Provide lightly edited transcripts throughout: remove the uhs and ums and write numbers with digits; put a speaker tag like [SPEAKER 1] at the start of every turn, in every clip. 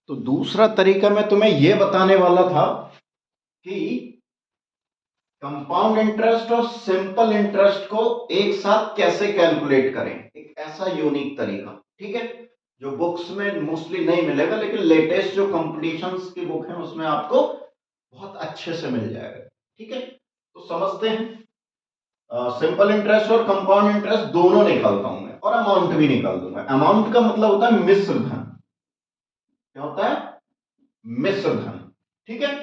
[SPEAKER 1] तो दूसरा तरीका मैं तुम्हें ये बताने वाला था कि कंपाउंड इंटरेस्ट और सिंपल इंटरेस्ट को एक साथ कैसे कैलकुलेट करें, एक ऐसा यूनिक तरीका, ठीक है, जो बुक्स में मोस्टली नहीं मिलेगा, लेकिन लेटेस्ट जो कंपटीशंस की बुक है उसमें आपको बहुत अच्छे से मिल जाएगा। ठीक है, तो समझते हैं। सिंपल इंटरेस्ट और कंपाउंड इंटरेस्ट दोनों निकालता हूं मैं, और अमाउंट भी निकाल दूंगा। अमाउंट का मतलब होता है मिश्र धन। क्या होता है? मिश्र धन। ठीक है,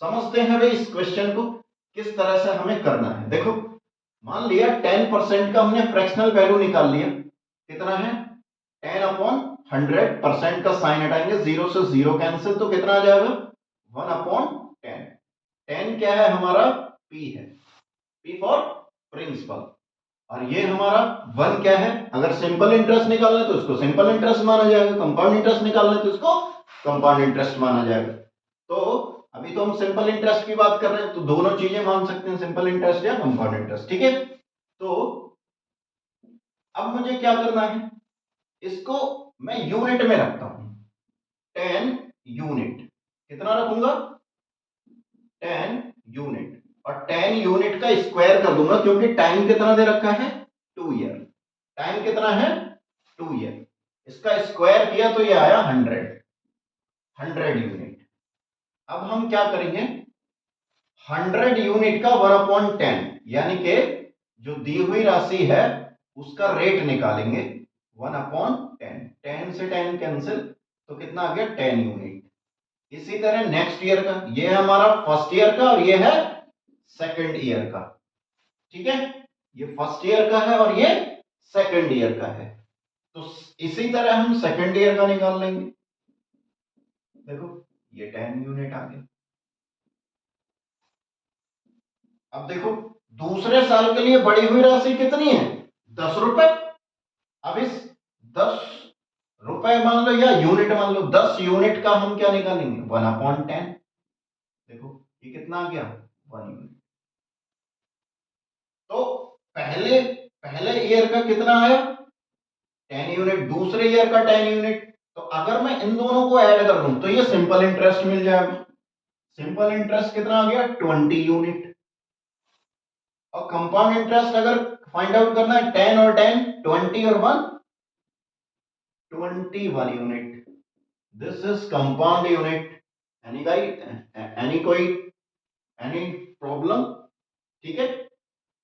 [SPEAKER 1] समझते हैं भाई इस क्वेश्चन को किस तरह से हमें करना है। देखो, मान लिया 10% का हमने फ्रैक्शनल वैल्यू निकाल लिया। कितना है? 10/100। का साइन हटाएंगे, 0 से 0 कैंसिल, तो कितना आ जाएगा? 1/10। 10 क्या है हमारा? पी है, पी फॉर प्रिंसिपल। और ये हमारा 1 क्या है? अगर सिंपल इंटरेस्ट निकालना है तो इसको सिंपल इंटरेस्ट माना जाएगा, कंपाउंड इंटरेस्ट निकालना है तो इसको कंपाउंड इंटरेस्ट माना जाएगा। तो अभी तो हम सिंपल इंटरेस्ट की बात कर रहे हैं, तो दोनों चीजें मान सकते हैं, सिंपल इंटरेस्ट या कंपाउंड इंटरेस्ट। ठीक है, तो अब मुझे क्या करना है, इसको मैं यूनिट में रखता हूं। 10 यूनिट। कितना रखूंगा? 10 यूनिट। और 10 यूनिट का स्क्वायर कर दूंगा, क्योंकि टाइम कितना दे रखा है? 2 ईयर। टाइम कितना है? 2 ईयर। इसका स्क्वायर किया तो ये आया 100 यूनिट। अब हम क्या करेंगे, 100 यूनिट का 1/10, यानी कि जो दी हुई राशि है उसका रेट निकालेंगे। 1/10, 10 से 10 कैंसिल, तो कितना आ गया? 10 यूनिट। इसी तरह नेक्स्ट ईयर का, ये है हमारा फर्स्ट ईयर का और ये है सेकंड ईयर का। ठीक है, ये फर्स्ट ईयर का है और ये सेकंड ईयर का है। तो इसी तरह हम सेकंड ईयर का निकाल लेंगे। देखो, ये 10 यूनिट आ गया। अब देखो, दूसरे साल के लिए बढ़ी हुई राशि कितनी है? 10 रुपए। अब इस 10 रुपए मान लो या यूनिट मान लो, 10 यूनिट का हम क्या निकालेंगे? 1/10। देखो, ये कितना आ गया? 1 यूनिट। तो पहले पहले ईयर का कितना आया? 10 यूनिट। दूसरे ईयर का 10 यूनिट। तो अगर मैं इन दोनों को ऐड कर दूं तो ये सिंपल इंटरेस्ट मिल जाएगा। सिंपल इंटरेस्ट कितना आ गया? 20 यूनिट। और कंपाउंड इंटरेस्ट अगर फाइंड आउट करना है, 10 और 10, 20 और 1, 21 unit. This is compound unit. Any guide? Any कोई एनी प्रॉब्लम? ठीक है,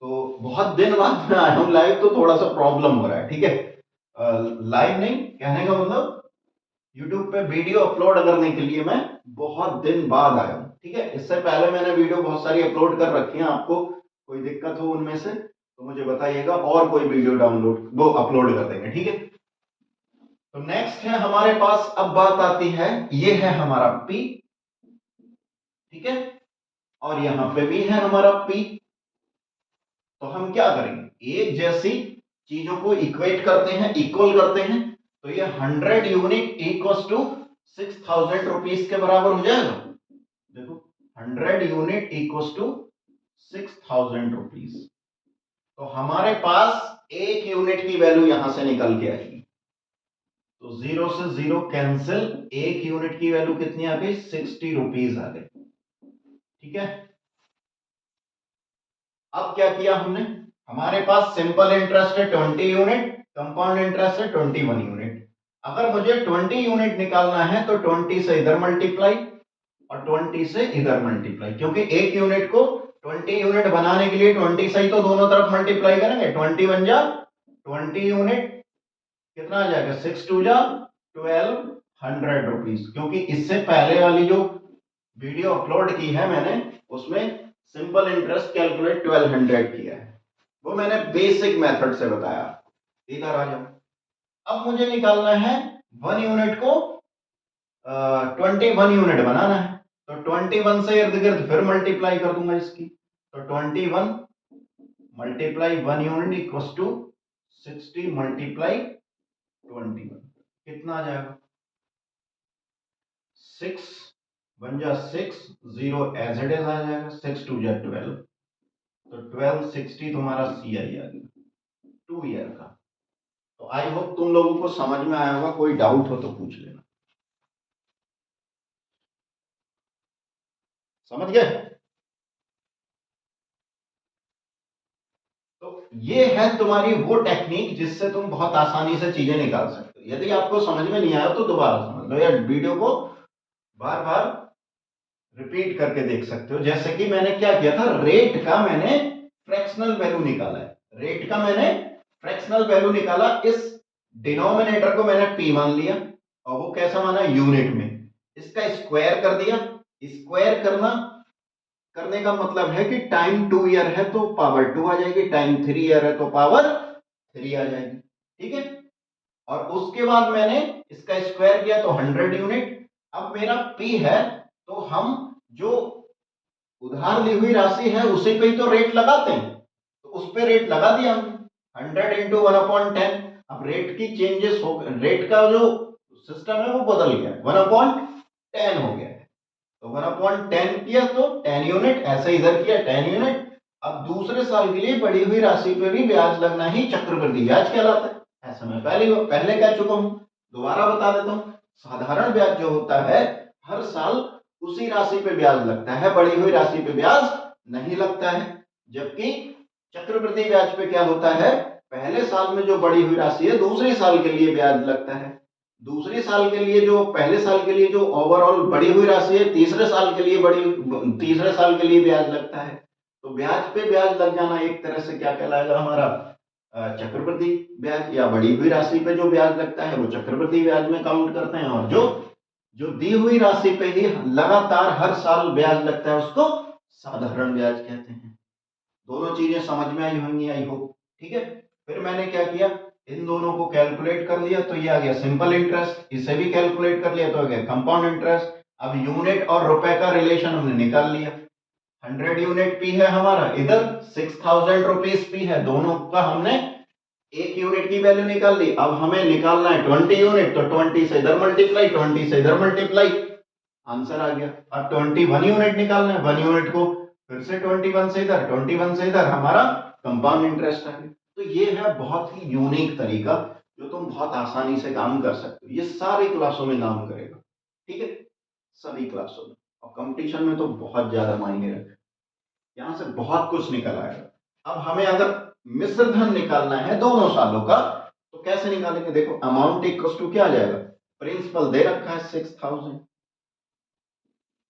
[SPEAKER 1] तो बहुत दिन बाद मैं आया हूं लाइव, तो थोड़ा सा प्रॉब्लम हो रहा है। ठीक है, लाइव नहीं कहने का मतलब, YouTube पे वीडियो अपलोड करने के लिए मैं बहुत दिन बाद आया हूं। ठीक है, इससे पहले मैंने वीडियो बहुत सारी अपलोड कर रखी है। आपको कोई दिक्कत हो उनमें से तो मुझे बताइएगा, और कोई वीडियो डाउनलोड वो अपलोड कर देंगे। ठीक है, तो नेक्स्ट है हमारे पास, अब बात आती है, ये है हमारा P। ठीक है, और यहां पे भी है हमारा P। तो हम क्या करेंगे, एक जैसी चीजों को इक्वेट करते हैं, इक्वल करते हैं। तो ये 100 यूनिट इक्वल्स टू 6000 रुपीज के बराबर हो जाएगा। देखो, 100 यूनिट इक्वल्स टू 6000 रुपीज। तो हमारे पास एक यूनिट की वैल्यू यहां से निकल के आएगी। तो 0 से 0 कैंसिल, एक यूनिट की वैल्यू कितनी आ गई? 60 रुपीज आ गई। ठीक है, अब क्या किया हमने, हमारे पास सिंपल इंटरेस्ट है 20 यूनिट, कंपाउंड इंटरेस्ट है 21 यूनिट। अगर मुझे 20 यूनिट निकालना है तो 20 से इधर मल्टीप्लाई और 20 से इधर मल्टीप्लाई, क्योंकि एक यूनिट को 20 यूनिट बनाने के लिए 20 से ही तो दोनों तरफ मल्टीप्लाई करेंगे। 20 बन जा 20 यूनिट, कितना आ जाएगा? 6 2 जा 1200 रुपीज। क्योंकि इससे पहले वाली जो वीडियो अपलोड की है मैंने, उसमें सिंपल इंटरेस्ट कैलकुलेट 1200 किया है, वो मैंने बेसिक मेथड से बताया। इधर आ जाओ, अब मुझे निकालना है 1 यूनिट को 21 यूनिट बनाना है। तो 21 से इर्द गिर्द फिर मल्टीप्लाई कर दूंगा इसकी। तो 21 multiply 1 unit equals to 60 multiply 21। कितना आ जाएगा? 6 1 जा 6, 0 एज इट इज आ जाएगा, 6 2 जा 12। तो 1260 तुम्हारा सी आई आ गया 2 ईयर का। तो आई होप तुम लोगों को समझ में आया होगा, कोई डाउट हो तो पूछ लेना। समझ गए? तो ये है तुम्हारी वो टेक्निक जिससे तुम बहुत आसानी से चीजें निकाल सकते हो। यदि आपको समझ में नहीं आया तो दोबारा समझ लो या वीडियो को बार बार रिपीट करके देख सकते हो। जैसे कि मैंने क्या किया था, रेट का मैंने फ्रैक्शनल वैल्यू निकाला है, रेट का मैंने फ्रैक्शनल वैल्यू निकाला, इस डिनोमिनेटर को मैंने पी मान लिया और वो कैसा माना, यूनिट में। इसका स्क्वायर कर दिया, स्क्वायर करने का मतलब है कि टाइम 2 ईयर है तो पावर 2 आ जाएगी, टाइम 3 ईयर है तो पावर 3 आ जाएगी, ठीक है। और उसके बाद मैंने इसका स्क्वायर किया तो 100 यूनिट। अब मेरा पी है तो हम जो उधार ली हुई राशि है उसी पे ही तो रेट लगाते हैं, तो उस पे रेट लगा दिया हमने 100 इंटू 1/10। अब रेट की चेंजेस हो, रेट का जो सिस्टम है वो बदल गया, 1/10 हो गया। तो 1/10 किया तो 10 यूनिट, ऐसे इधर किया 10 यूनिट। अब दूसरे साल के लिए बढ़ी हुई राशि पे भी ब्याज लगना ही चक्रवृद्धि ब्याज कहलाता है, ऐसा मैं पहले कह चुका हूं, दोबारा बता देता हूं। साधारण ब्याज जो होता है हर साल उसी राशि पे ब्याज लगता है, बढ़ी हुई राशि पे ब्याज नहीं लगता है। जबकि चक्रवृद्धि ब्याज पे क्या होता है, पहले साल में जो बढ़ी हुई राशि है दूसरे साल के लिए ब्याज लगता है, दूसरे साल के लिए जो पहले साल के लिए जो ओवरऑल बढ़ी हुई राशि है तीसरे साल के लिए तीसरे साल के लिए ब्याज लगता है। तो ब्याज पे ब्याज लग जाना एक तरह से क्या कहलाएगा हमारा, चक्रवृद्धि ब्याज, या बढ़ी हुई राशि पे जो ब्याज लगता है वो चक्रवृद्धि ब्याज में काउंट करते हैं, और जो जो दी हुई राशि पे ही लगातार हर साल ब्याज लगता है उसको साधारण ब्याज कहते हैं। दोनों चीजें समझ में आई होंगी आई होप, ठीक है। फिर मैंने क्या किया, इन दोनों को कैलकुलेट कर लिया तो ये आ गया सिंपल इंटरेस्ट, इसे भी कैलकुलेट कर लिया तो आ गया कंपाउंड इंटरेस्ट। अब यूनिट और रुपए का रिलेशन हमने निकाल लिया, 100 यूनिट पी है हमारा, इधर 6000 रुपीज पी है, दोनों का हमने एक यूनिट की वैल्यू निकाल ली। अब हमें निकालना है 20 यूनिट, तो 20 से इधर मल्टीप्लाई, 20 से इधर मल्टीप्लाई, आंसर आ गया। अब 21 यूनिट निकालना है, 1 यूनिट को फिर से 21 से इधर, 21 से इधर, हमारा कंपाउंड इंटरेस्ट आ गया। तो ये है बहुत ही यूनिक तरीका जो तुम बहुत आसानी से काम कर सकते हो, ये सारी क्लासों में काम करेगा, ठीक है, सभी क्लासों में। और कंपटीशन में तो बहुत ज्यादा मायने रखे, यहां से बहुत कुछ निकल आएगा। अब हमें अगर मिश्र धन निकालना है दोनों सालों का तो कैसे निकालेंगे, देखो अमाउंट इक्वल टू क्या आ जाएगा, प्रिंसिपल दे रखा है 6000,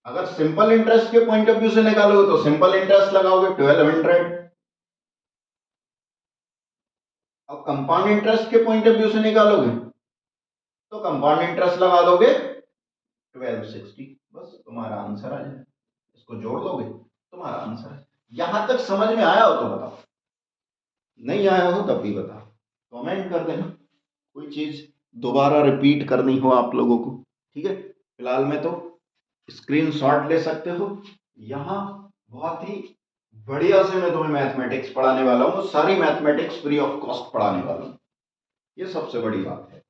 [SPEAKER 1] अगर सिंपल इंटरेस्ट के पॉइंट ऑफ व्यू से निकालोगे तो सिंपल इंटरेस्ट लगाओगे 1200, और कंपाउंड इंटरेस्ट के पॉइंट ऑफ व्यू से निकालोगे तो कंपाउंड इंटरेस्ट लगा दोगे 1260, बस तुम्हारा आंसर आ जाए, इसको जोड़ लोगे तुम्हारा आंसर है। यहां तक समझ में आया हो तो बताओ, नहीं आया हो तब भी बताओ, कमेंट कर देना, कोई चीज दोबारा रिपीट करनी हो आप लोगों को, ठीक है। फिलहाल में तो स्क्रीनशॉट ले सकते हो, यहाँ बहुत ही बढ़िया से मैं तुम्हें मैथमेटिक्स पढ़ाने वाला हूँ, सारी मैथमेटिक्स फ्री ऑफ कॉस्ट पढ़ाने वाला हूँ, ये सबसे बड़ी बात है,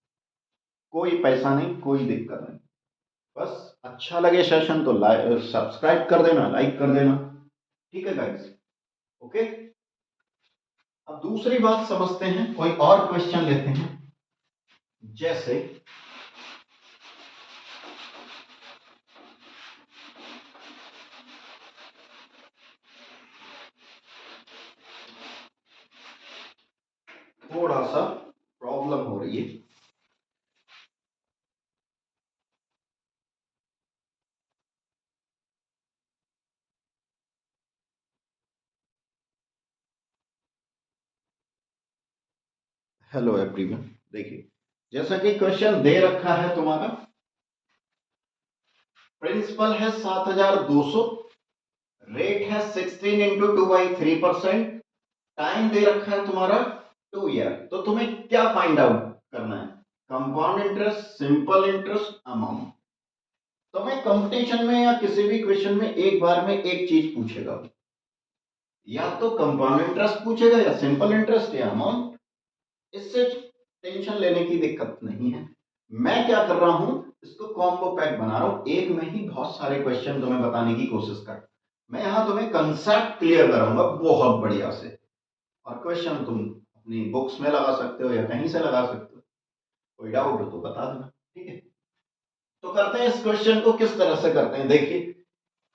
[SPEAKER 1] कोई पैसा नहीं, कोई दिक्कत नहीं, बस अच्छा लगे सेशन तो सब्सक्राइब कर देना, लाइक कर देना, ठीक है गाइस, ओके। अब दूसरी बात समझते हैं, कोई और क्वेश्चन लेते हैं, जैसे थोड़ा सा प्रॉब्लम हो रही है, हेलो एवरीवन, देखिए जैसा कि क्वेश्चन दे रखा है तुम्हारा, प्रिंसिपल है 7200, रेट है 16 इंटू 2/3%, टाइम दे रखा है तुम्हारा 2 ईयर, तो तुम्हें क्या फाइंड आउट करना है, compound interest, simple interest, amount. तो मैं कंपटीशन में या किसी भी क्वेश्चन में एक बार में एक चीज पूछेगा, या तो कंपाउंड इंटरेस्ट पूछेगा या सिंपल इंटरेस्ट या अमाउंट, इससे टेंशन लेने की दिक्कत नहीं है। मैं क्या कर रहा हूं, इसको कॉम्बो पैक बना रहा हूं, एक में ही बहुत सारे क्वेश्चन तुम्हें बताने की कोशिश कर, मैं यहां तुम्हें कंसेप्ट क्लियर कराऊंगा बहुत बढ़िया से, और क्वेश्चन तुम अपनी बुक्स में लगा सकते हो या कहीं से लगा सकते हो, कोई डाउट हो तो बता देना, ठीक है। तो करते हैं इस क्वेश्चन को, किस तरह से करते हैं देखिए,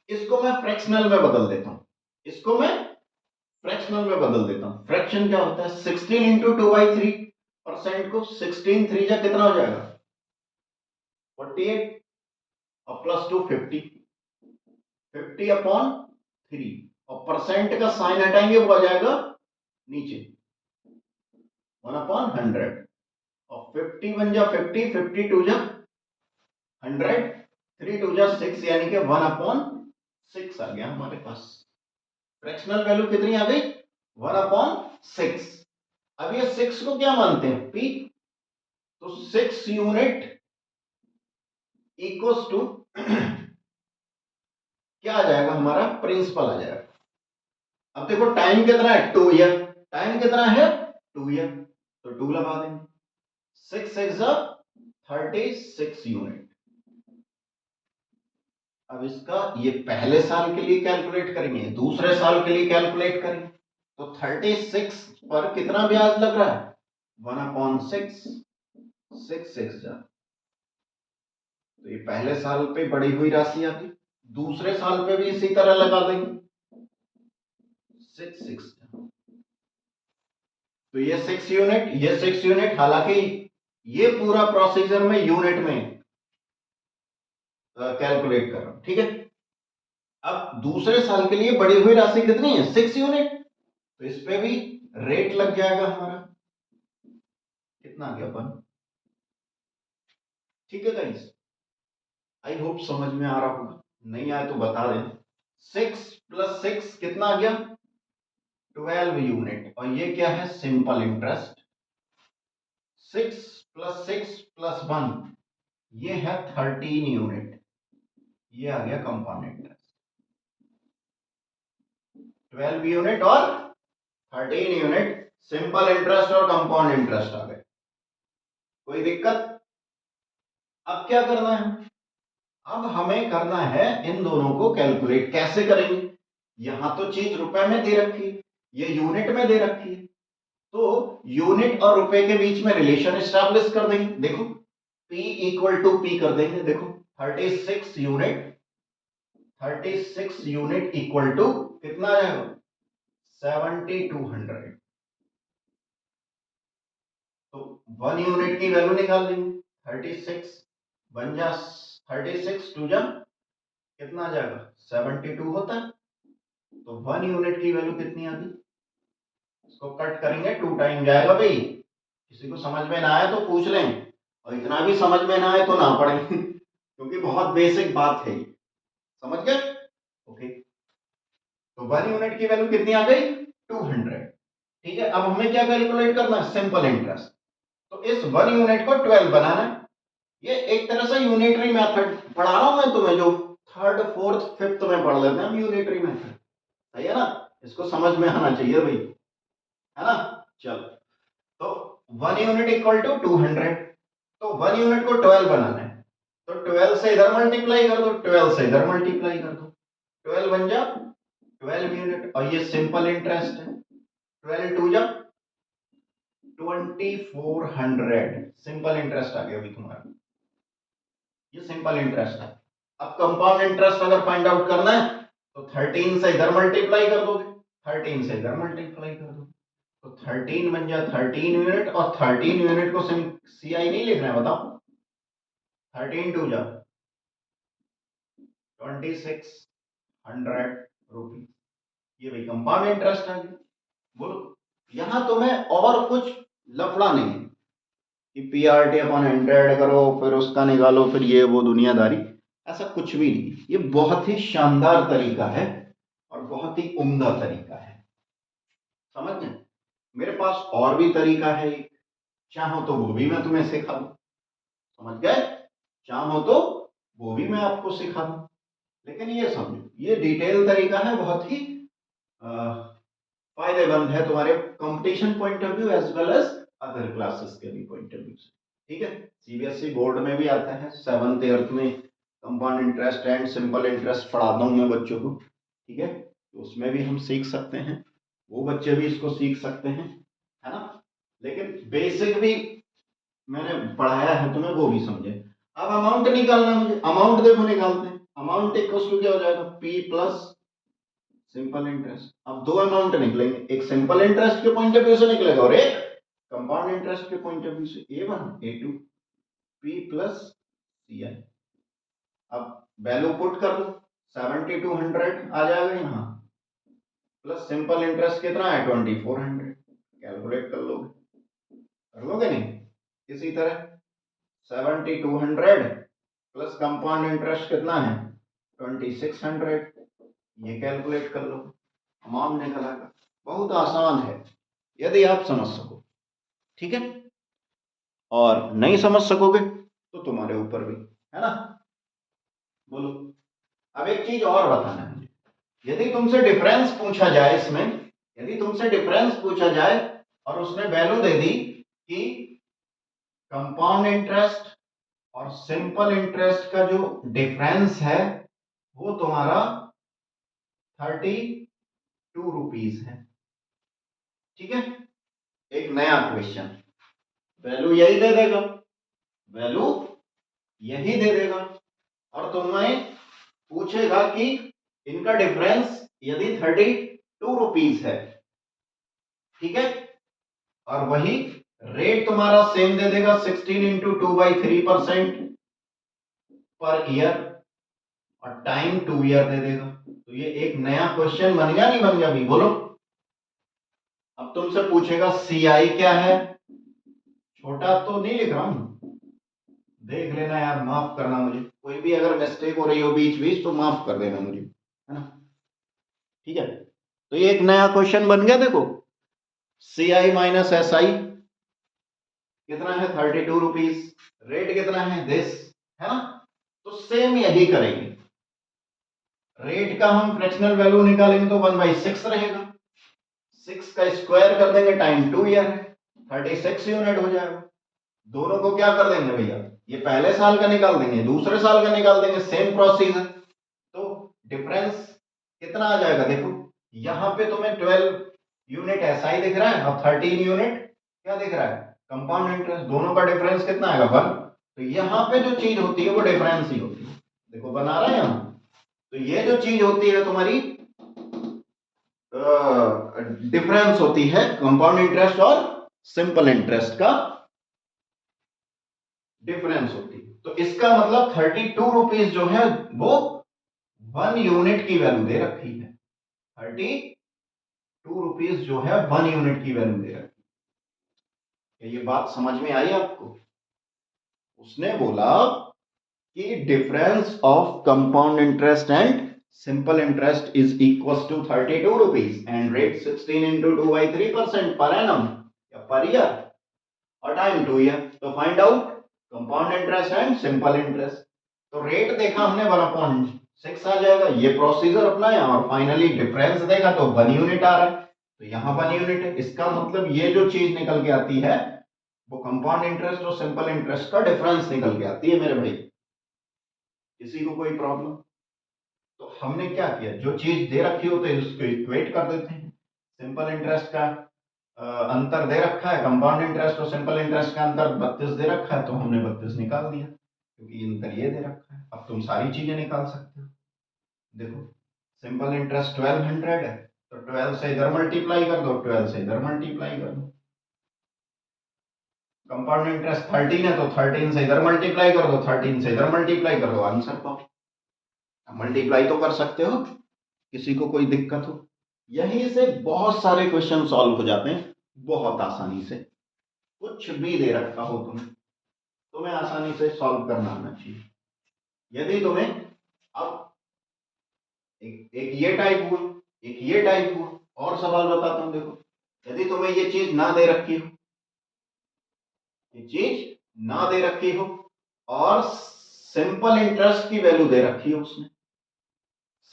[SPEAKER 1] इसको मैं फ्रैक्शनल में बदल देता हूं, इसको मैं फ्रैक्शनल में बदल देता हूं। फ्रैक्शन क्या होता है, 16 इंटू 2/3% को 16 3 जा कितना हो जाएगा 48 और प्लस 2 50 अपॉन 3 और परसेंट का साइन हटाएंगे वो आ जाएगा नीचे 1/100 और 50 बन जा 50, 52 जा 100, 3 2 जा 6 यानी कि 1/6 आ गया हमारे पास। फ्रैक्शनल वैल्यू कितनी आ गई 1/6। अब ये 6 को क्या मानते हैं पी, तो 6 यूनिट इक्वल्स टू क्या आ जाएगा हमारा प्रिंसिपल आ जाएगा। अब देखो टाइम कितना है 2 ईयर, टाइम कितना है 2 ईयर, तो 2 लगा देंगे 6 6 36 यूनिट। अब इसका ये पहले साल के लिए कैलकुलेट करेंगे, दूसरे साल के लिए कैलकुलेट करेंगे, तो 36 पर कितना ब्याज लग रहा है 1/6 6 6 जा, तो ये पहले साल पे बढ़ी हुई राशि आती, दूसरे साल पे भी इसी तरह लगा देंगे 6 6 जा। तो ये 6 यूनिट, ये 6 यूनिट, हालांकि ये पूरा प्रोसीजर में यूनिट में कैलकुलेट कर रहा हूं, ठीक है। अब दूसरे साल के लिए बढ़ी हुई राशि कितनी है 6 यूनिट, तो इस पे भी रेट लग जाएगा हमारा, कितना आ गया 1। ठीक है गाइस, आई होप समझ में आ रहा होगा, नहीं आए तो बता देना। 6 + 6 कितना आ गया 12 यूनिट, और ये क्या है सिंपल इंटरेस्ट। 6 + 6 + 1 ये है 13 यूनिट, ये आ गया कंपाउंड इंटरेस्ट। 12 यूनिट और 13 यूनिट सिंपल इंटरेस्ट और कंपाउंड इंटरेस्ट आ गए, कोई दिक्कत। अब क्या करना है, अब हमें करना है इन दोनों को कैलकुलेट, कैसे करेंगे, यहां तो चीज रुपए में दे रखी है, ये यूनिट में दे रखी है, तो यूनिट और रुपए के बीच में रिलेशन एस्टैब्लिश कर देंगे। देखो P = P कर देंगे, देखो 36 यूनिट इक्वल टू कितना आएगा 7200, तो 1 यूनिट की वैल्यू निकाल देंगे 36 बन जा 36 2 जा कितना आ जाएगा 72 होता है, तो 1 यूनिट की वैल्यू कितनी आती, इसको कट करेंगे 2 टाइम जाएगा भाई, किसी को समझ में ना आए तो पूछ लें, और इतना भी समझ में ना आए तो ना पढ़ें क्योंकि बहुत बेसिक बात है, समझ गए। ओके, तो 1 यूनिट की वैल्यू कितनी आ गई 200। ठीक है, अब हमें क्या कैलकुलेट करना है सिंपल इंटरेस्ट, तो इस 1 यूनिट को 12 बनाना है। ये एक तरह से यूनिटरी मेथड पढ़ा रहा हूं मैं तुम्हें, जो 3rd 4th 5th में पढ़ लेते हैं हम यूनिटरी मेथड, सही है ना, इसको समझ में आना चाहिए भाई, है ना। चलो, तो 1 यूनिट इक्वल टू 200, तो 1 यूनिट को 12 बनाना है, तो 12 से इधर मल्टीप्लाई कर दो, 12 से इधर मल्टीप्लाई कर दो, 12 बन जा 12 यूनिट, और ये सिंपल इंटरेस्ट है, 12 2 जा 2400 सिंपल इंटरेस्ट आ गया अभी तुम्हारा, ये सिंपल इंटरेस्ट है। अब कंपाउंड इंटरेस्ट अगर फाइंड आउट करना है तो 13 से इधर मल्टीप्लाई कर दोगे, 13 से इधर मल्टीप्लाई कर दो, तो 13 बन जा 13 यूनिट, और 13 यूनिट को CI नहीं लिखना है, बताओ 13 2 जा 2600 रुपीज, ये भाई कंपाउंड इंटरेस्ट आ गया। बोलो, यहां तुम्हें और कुछ लफड़ा नहीं है कि PRT/100 करो फिर उसका निकालो फिर ये वो दुनियादारी, ऐसा कुछ भी नहीं, ये बहुत ही शानदार तरीका है और बहुत ही उम्दा तरीका है, समझ गए। मेरे पास और भी तरीका है, चाहो तो वो भी मैं तुम्हें सिखा दूं, समझ गए, चाहो तो वो भी मैं आपको सिखा दूं, लेकिन ये समझो ये डिटेल तरीका है, बहुत ही फायदेमंद है तुम्हारे competition point of view as well as other classes के भी पॉइंट ऑफ व्यू से। ठीक है, CBSE बोर्ड में भी आता है 7th 8th में compound interest and simple interest पढ़ाता हूं मैं बच्चों को, ठीक है, तो उसमें भी हम सीख सकते हैं, वो बच्चे भी इसको सीख सकते हैं, है ना, लेकिन बेसिक भी मैंने पढ़ाया है तुम्हें, वो भी समझे। अब अमाउंट निकालना, मुझे अमाउंट देखो निकालते हैं, अमाउंट इक्वल टू क्या हो जाएगा, पी प्लस सिंपल इंटरेस्ट। अब दो अमाउंट निकलेंगे, एक सिंपल इंटरेस्ट के पॉइंट ऑफ व्यू से निकलेगा और एक कंपाउंड इंटरेस्ट के पॉइंट ऑफ व्यू से, A1 A2 P plus CI। अब वैल्यू पुट कर दो, 7200 आ जाएगा यहाँ, प्लस सिंपल इंटरेस्ट कितना है 2400, कैलकुलेट कर लोगे नहीं। इसी तरह 7200 प्लस कंपाउंड इंटरेस्ट कितना है 2600, ये कैलकुलेट कर लो, अमाउंट निकल आएगा। बहुत आसान है यदि आप समझ सको, ठीक है। और नहीं समझ सकोगे तो तुम्हारे ऊपर भी है ना। बोलो, अब एक चीज और बताना है मुझे, यदि तुमसे डिफरेंस पूछा जाए इसमें, यदि तुमसे डिफरेंस पूछा जाए और उसने वैल्यू दे दी कि कंपाउंड इंटरेस्ट और सिंपल इंटरेस्ट का जो डिफरेंस है वो तुम्हारा 32 रुपीज है, ठीक है। एक नया क्वेश्चन, वैल्यू यही दे देगा, वैल्यू यही दे देगा और तुम्हें पूछेगा कि इनका डिफरेंस यदि 32 रुपीज है, ठीक है। और वही रेट तुम्हारा सेम दे देगा 16 इंटू 2/3% पर ईयर और टाइम 2 ईयर दे देगा। तो ये एक नया क्वेश्चन बन गया नहीं बन गया भी, बोलो। अब तुमसे पूछेगा सीआई क्या है, छोटा तो नहीं लिख रहा हूं, देख लेना यार, माफ करना मुझे, कोई भी अगर मिस्टेक हो रही हो बीच बीच तो माफ कर देना मुझे, है ना, ठीक है। तो ये एक नया क्वेश्चन बन गया, देखो सी आई माइनस एस आई कितना है 32 रुपीज, रेट कितना है दिस, है ना। तो सेम यही करेंगे, रेट का हम फ्रैक्शनल वैल्यू निकालेंगे तो 1/6 रहेगा, 6 का स्क्वायर कर देंगे टाइम 2 ईयर है, 36 यूनिट हो जाएगा। दोनों को क्या कर देंगे भैया, ये पहले साल का निकाल देंगे, दूसरे साल का निकाल देंगे, सेम प्रोसीजर। तो डिफरेंस कितना आ जाएगा, देखो यहां पे तुम्हें 12 यूनिट एसआई दिख रहा है और 13 यूनिट क्या दिख रहा है कंपाउंड इंटरेस्ट, दोनों का डिफरेंस कितना आएगा 1। तो यहां पे जो चीज होती है वो डिफरेंस ही होती है, देखो बना रहे हैं हम। तो ये जो चीज होती है तुम्हारी डिफरेंस होती है कंपाउंड इंटरेस्ट और सिंपल इंटरेस्ट का डिफरेंस होती है। तो इसका मतलब 32 रुपीज जो है वो 1 यूनिट की वैल्यू दे रखी है, 32 रुपीज जो है 1 यूनिट की वैल्यू दे रखी है। ये बात समझ में आई आपको। उसने बोला कि difference of compound interest and simple interest is equal to 32 rupees and rate 16 into 2/3% per annum या पर ईयर और टाइम 2 ईयर। तो find out compound interest and simple interest. तो रेट देखा हमने 1/6 आ जाएगा, ये प्रोसीजर अपनाया और फाइनली डिफरेंस देखा तो 1 यूनिट आ रहा है, तो यहां 1 यूनिट है। इसका मतलब ये जो चीज निकल के आती है वो कंपाउंड इंटरेस्ट और सिंपल इंटरेस्ट का डिफरेंस निकल के आती है मेरे भाई। किसी को कोई प्रॉब्लम? तो हमने क्या किया, जो चीज दे रखी होती है उसको इक्वेट कर देते हैं। सिंपल इंटरेस्ट का अंतर दे रखा है, कंपाउंड इंटरेस्ट और सिंपल इंटरेस्ट का अंतर 32 दे रखा है, तो हमने 32 निकाल दिया क्योंकि अंतर ये दे रखा है। अब तुम सारी चीजें निकाल सकते हो। देखो सिंपल इंटरेस्ट 1200 है तो 12 से इधर मल्टीप्लाई कर दो, 12 से इधर मल्टीप्लाई कर दो। कंपाउंड इंटरेस्ट 13 है तो 13 से इधर मल्टीप्लाई कर दो, 13 से इधर मल्टीप्लाई कर दो, आंसर पाओ। मल्टीप्लाई तो कर सकते हो, किसी को कोई दिक्कत हो? यहीं से बहुत सारे क्वेश्चन सॉल्व हो जाते हैं बहुत आसानी से। कुछ भी दे रखा हो तुम्हें आसानी से सॉल्व करना आना चाहिए। यदि तुम्हें अब एक ये टाइप हुआ, एक ये टाइप हुआ, और सवाल बताता हूं। देखो यदि तुम्हें ये चीज ना दे रखी हो, ये चीज ना दे रखी हो और सिंपल इंटरेस्ट की वैल्यू दे रखी हो उसने,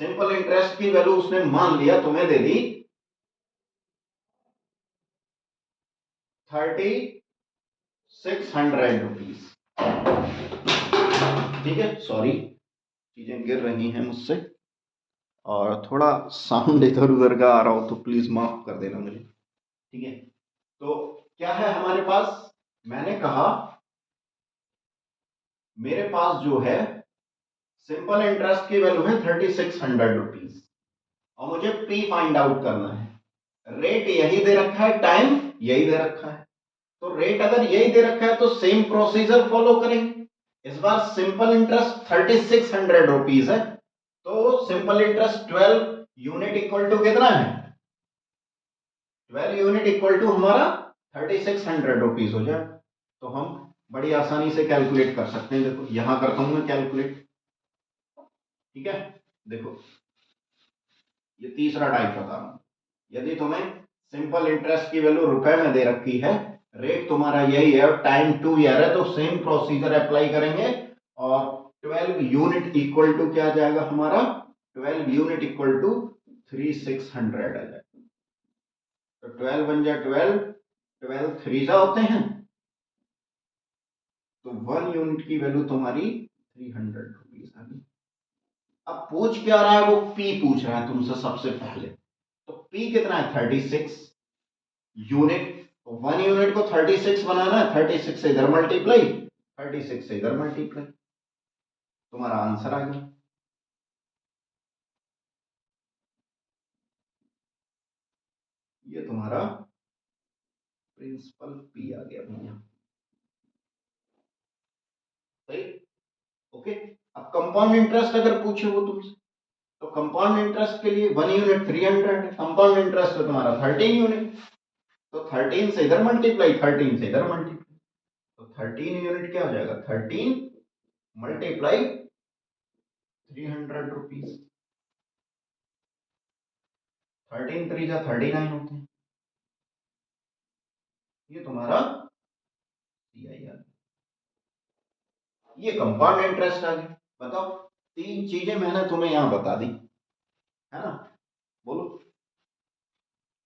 [SPEAKER 1] सिंपल इंटरेस्ट की वैल्यू उसने मान लिया तुम्हें दे दी 3600 रुपीज, ठीक है। सॉरी चीजें गिर रही हैं मुझसे और थोड़ा साउंड इधर उधर का आ रहा हो तो प्लीज माफ कर देना मुझे, ठीक है। तो क्या है हमारे पास, मैंने कहा मेरे पास जो है सिंपल इंटरेस्ट की वैल्यू है 3600 रुपीज और मुझे पी फाइंड आउट करना है। रेट यही दे रखा है, टाइम यही दे रखा है, तो रेट अगर यही दे रखा है तो सेम प्रोसीजर फॉलो करेंगे। इस बार सिंपल इंटरेस्ट 3600 रुपीज है, तो simple interest 12 unit equal to कितना है? 12 यूनिट इक्वल टू हमारा 3600 रुपीज हो जाए। तो हम बड़ी आसानी से कैलकुलेट कर सकते हैं। देखो यहां करता हूं मैं कैलकुलेट, ठीक है। देखो ये तीसरा टाइप बता रहा हूं। यदि तुम्हें सिंपल इंटरेस्ट की वैल्यू रुपए में दे रखी है, रेट तुम्हारा यही है और टाइम 2 ईयर है, तो सेम प्रोसीजर अप्लाई करेंगे और 12 यूनिट इक्वल टू क्या आ जाएगा हमारा? 12 यूनिट इक्वल टू 3600 आ जाएगा। तो 12 बन जाए 12, 12 थ्रीजा होते हैं, तो 1 यूनिट की वैल्यू तुम्हारी 300 रुपीज आ गई। अब पूछ क्या रहा है? वो पी पूछ रहा है तुमसे सबसे पहले। तो पी कितना है? 36 यूनिट। 1 यूनिट को 36 बनाना है, 36 से इधर मल्टीप्लाई, 36 से इधर मल्टीप्लाई, तुम्हारा आंसर आ गया। ये तुम्हारा प्रिंसिपल पी आ गया भैया। सही, ओके। अब कंपाउंड इंटरेस्ट अगर पूछे वो तुमसे, तो कंपाउंड इंटरेस्ट के लिए 1 यूनिट 300 है, कंपाउंड इंटरेस्ट है तुम्हारा 13 यूनिट, तो 13 से इधर मल्टीप्लाई, 13 से इधर मल्टीप्लाई, तो 13 यूनिट क्या हो जाएगा? 13 मल्टीप्लाई 300 रुपीज। 13 3 जा 39 होते हैं। ये तुम्हारा CIR, ये कंपाउंड इंटरेस्ट आ गया। बताओ, तीन चीजें मैंने तुम्हें यहां बता दी, है ना? बोलो,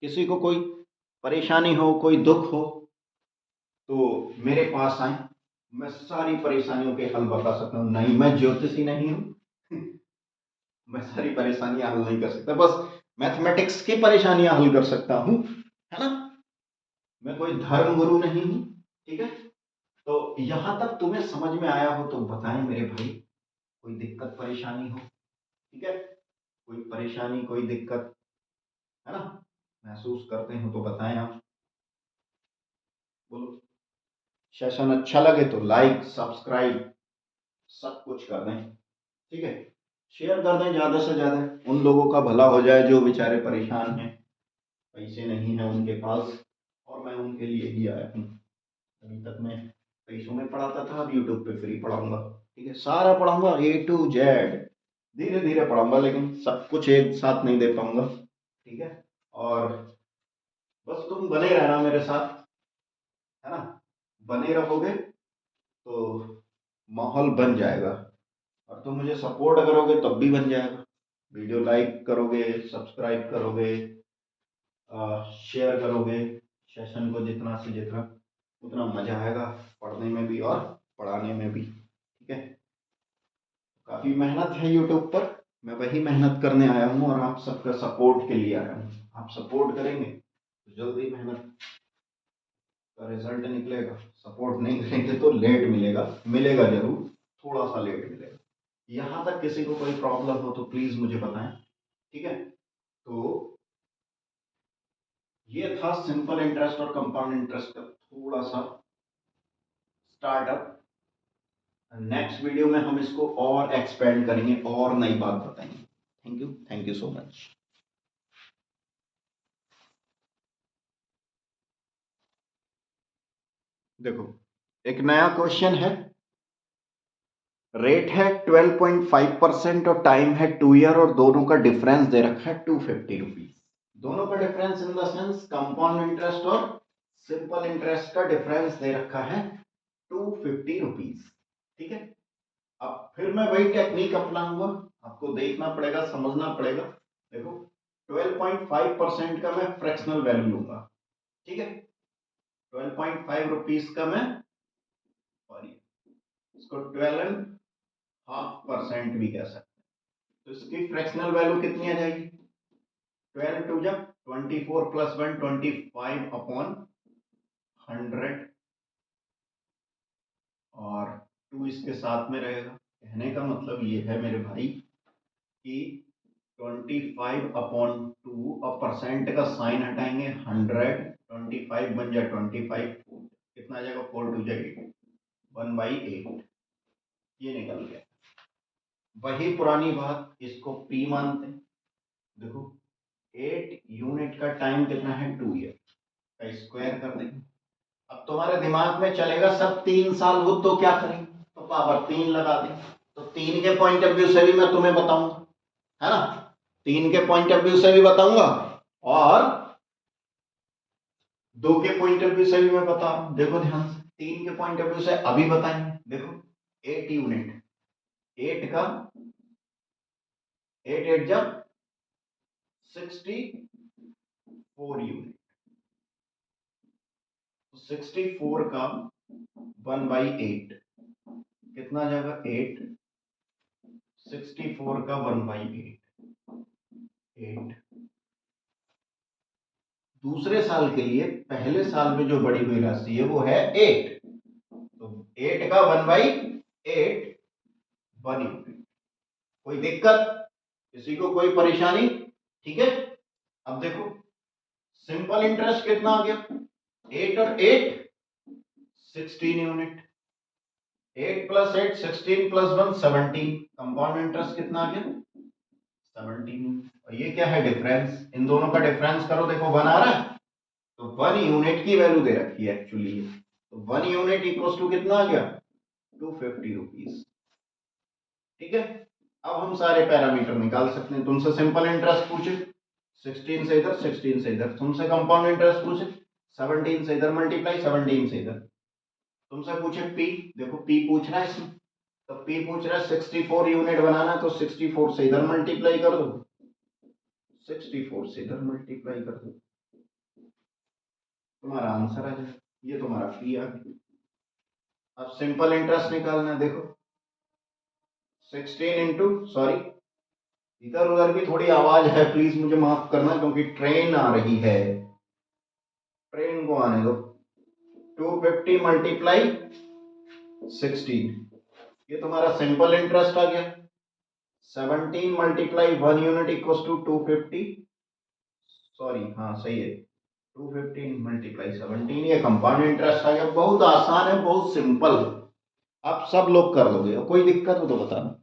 [SPEAKER 1] किसी को कोई परेशानी हो, कोई दुख हो, तो मेरे पास आए, मैं सारी परेशानियों के हल बता सकता हूँ। नहीं मैं ज्योतिषी नहीं हूं मैं सारी परेशानियां हल नहीं कर सकता, बस मैथमेटिक्स की परेशानियां हल कर सकता हूं, है ना? मैं कोई धर्म गुरु नहीं हूं, ठीक है। तो यहां तक तुम्हें समझ में आया हो तो बताएं मेरे भाई, कोई दिक्कत परेशानी हो, ठीक है। कोई परेशानी, कोई दिक्कत, है ना, महसूस करते हो तो बताएं आप। बोलो, सेशन अच्छा लगे तो लाइक सब्सक्राइब सब कुछ कर दें, ठीक है। शेयर कर दें ज्यादा से ज्यादा, उन लोगों का भला हो जाए जो बेचारे परेशान हैं, पैसे नहीं है उनके पास, और मैं उनके लिए ही आया हूँ। अभी तक मैं पैसों में पढ़ाता था, अब यूट्यूब पे फ्री पढ़ाऊंगा, ठीक है। सारा पढ़ाऊंगा A to Z, धीरे धीरे पढ़ाऊंगा, लेकिन सब कुछ एक साथ नहीं दे पाऊंगा, ठीक है। और बस तुम बने रहना मेरे साथ, है ना, बने रहोगे तो माहौल बन जाएगा, और तुम मुझे सपोर्ट करोगे तब भी बन जाएगा। वीडियो लाइक करोगे, सब्सक्राइब करोगे, शेयर करोगे, सेशन को जितना से जितना, उतना मजा आएगा पढ़ने में भी और पढ़ाने में भी, ठीक है। काफी मेहनत है यूट्यूब पर, मैं वही मेहनत करने आया हूँ और आप सबका सपोर्ट के लिए आया हूँ। आप सपोर्ट करेंगे तो जल्दी मेहनत का रिजल्ट निकलेगा, सपोर्ट नहीं करेंगे तो लेट मिलेगा, मिलेगा जरूर, थोड़ा सा लेट मिलेगा। यहाँ तक किसी को कोई प्रॉब्लम हो तो प्लीज मुझे बताएं, ठीक है। तो ये था सिंपल इंटरेस्ट और कंपाउंड इंटरेस्ट का थोड़ा सा स्टार्टअप। नेक्स्ट वीडियो में हम इसको और एक्सपेंड करेंगे और नई बात बताएंगे। Thank you so much. देखो, एक नया क्वेश्चन है, रेट है 12.5% और टाइम है 2 ईयर, और दोनों का डिफरेंस दे रखा है 250 रुपीज। दोनों का difference in the sense compound interest और सिंपल इंटरेस्ट का डिफरेंस दे रखा है 250 रुपीज, ठीक है। अब फिर मैं वही टेक्निक अपनाऊंगा, आपको देखना पड़ेगा, समझना पड़ेगा। देखो, 12.5% का मैं फ्रैक्शनल वैल्यू लूंगा, ठीक है। 12.5 रुपीज का मैं, सॉरी, इसको 12.5% भी कह सकते हैं। तो इसकी फ्रैक्शनल वैल्यू कितनी आ जाएगी? 12 टू जा 24 प्लस 1 25 अपॉन 100, और 2 इसके साथ में रहेगा, कहने का मतलब ये है मेरे भाई कि 25/2 और परसेंट का साइन हटाएंगे 100, 25 बन जाए 25, कितना आ जाएगा 4 2 जाए 1/8, ये निकल गया। वही पुरानी बात, इसको P मानते हैं। देखो 8 यूनिट का टाइम कितना है 2 ईयर का स्क्वायर कर देंगे। अब तुम्हारे दिमाग में चलेगा सब 3 साल हो तो क्या करेंगे, तो पावर 3 लगा दें। तो 3 के पॉइंट ऑफ व्यू से भी मैं तुम्हें बताऊंगा, है ना, 3 के पॉइंट ऑफ व्यू से भी बताऊंगा और 2 के पॉइंट ऑफ व्यू से भी मैं बता रहा हूं। देखो ध्यान से, 3 के पॉइंट ऑफ व्यू से अभी बताएंगे। देखो 8 यूनिट, 8 का 8 8 जा 64 यूनिट, 64 का 1/8 कितना आ जाएगा 8, 64 का 1/8 8। दूसरे साल के लिए पहले साल में जो बढ़ी हुई राशि है वो है 8, तो 8 का 1/8 1 यूनिट। कोई दिक्कत, किसी को कोई परेशानी? ठीक है। अब देखो सिंपल इंटरेस्ट कितना आ गया, 8 और 8 16 यूनिट, 8 + 8 16 + 1 17, कंपाउंड इंटरेस्ट कितना आ गया 17। और ये क्या है डिफरेंस, इन दोनों का डिफरेंस करो, देखो 1 आ रहा है, तो 1 यूनिट की वैल्यू दे रखी है एक्चुअली, तो 1 यूनिट इक्वल्स टू कितना आ गया 250 रुपीज। ठीक है। अब हम सारे पैरामीटर निकाल सकते हैं। तुमसे सिंपल इंटरेस्ट पूछे 16 से इधर, 16 से इधर, तुमसे कंपाउंड इंटरेस्ट पूछे 17 से इधर मल्टीप्लाई 17 से इधर, तुमसे पूछे पी, देखो पी पूछ रहा है इसमें, तो पी पूछ रहा है 64 यूनिट बनाना, तो 64 से इधर मल्टीप्लाई कर दो, 64 से इधर मल्टीप्लाई कर दो, तुम्हारा आंसर आ जाएगा। ये तुम्हारा पी आ गया। अब सिंपल इंटरेस्ट निकालना है। देखो 16 इंटू, सॉरी इधर उधर भी थोड़ी आवाज है, प्लीज मुझे माफ करना क्योंकि ट्रेन आ रही है, ट्रेन को आने दो। 250 मल्टीप्लाई 16, ये तुम्हारा सिंपल इंटरेस्ट आ गया। 17 multiply 1 unit equals to 250, sorry हाँ सही है, 215 मल्टीप्लाई 17, ये कंपाउंड इंटरेस्ट आ गया। बहुत आसान है, बहुत सिंपल, आप सब लोग कर दोगे, कोई दिक्कत हो तो बताना।